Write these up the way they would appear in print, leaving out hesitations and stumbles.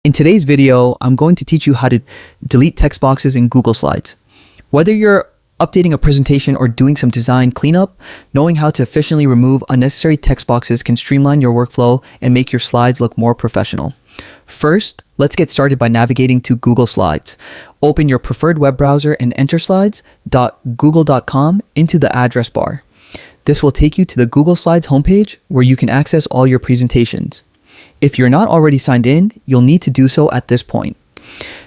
In today's video, I'm going to teach you how to delete text boxes in Google Slides. Whether you're updating a presentation or doing some design cleanup, knowing how to efficiently remove unnecessary text boxes can streamline your workflow and make your slides look more professional. First, let's get started by navigating to Google Slides. Open your preferred web browser and enter slides.google.com into the address bar. This will take you to the Google Slides homepage where you can access all your presentations. If you're not already signed in, you'll need to do so at this point.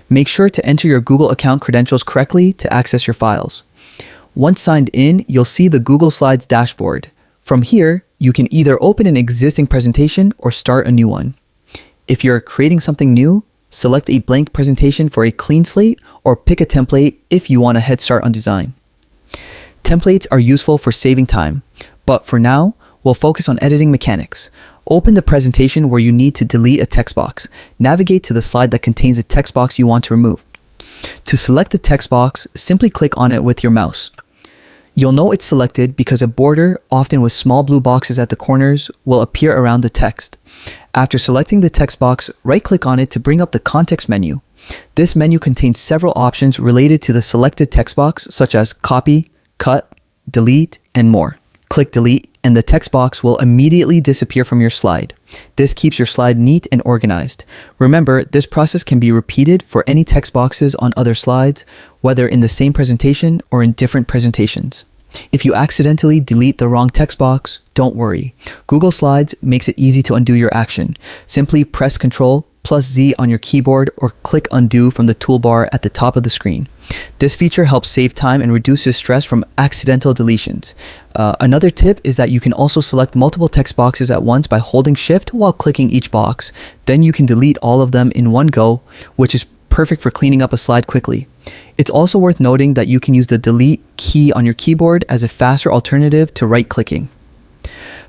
Make sure to enter your Google account credentials correctly to access your files. Once signed in, you'll see the Google Slides dashboard. From here, you can either open an existing presentation or start a new one. If you're creating something new, select a blank presentation for a clean slate or pick a template if you want a head start on design. Templates are useful for saving time, but for now, we'll focus on editing mechanics. Open the presentation where you need to delete a text box. Navigate to the slide that contains a text box you want to remove. To select the text box, simply click on it with your mouse. You'll know it's selected because a border, often with small blue boxes at the corners, will appear around the text. After selecting the text box, right-click on it to bring up the context menu. This menu contains several options related to the selected text box, such as copy, cut, delete, and more. Click delete, and the text box will immediately disappear from your slide. This keeps your slide neat and organized. Remember, this process can be repeated for any text boxes on other slides, whether in the same presentation or in different presentations. If you accidentally delete the wrong text box, don't worry. Google Slides makes it easy to undo your action. Simply press Ctrl+Z on your keyboard or click undo from the toolbar at the top of the screen. This feature helps save time and reduces stress from accidental deletions. Another tip is that you can also select multiple text boxes at once by holding Shift while clicking each box. Then you can delete all of them in one go, which is perfect for cleaning up a slide quickly. It's also worth noting that you can use the delete key on your keyboard as a faster alternative to right-clicking.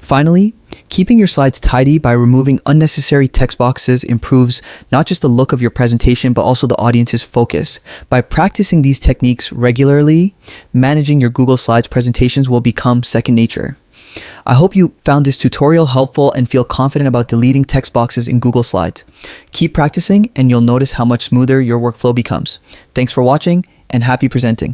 Finally, keeping your slides tidy by removing unnecessary text boxes improves not just the look of your presentation, but also the audience's focus. By practicing these techniques regularly, managing your Google Slides presentations will become second nature. I hope you found this tutorial helpful and feel confident about deleting text boxes in Google Slides. Keep practicing and you'll notice how much smoother your workflow becomes. Thanks for watching and happy presenting.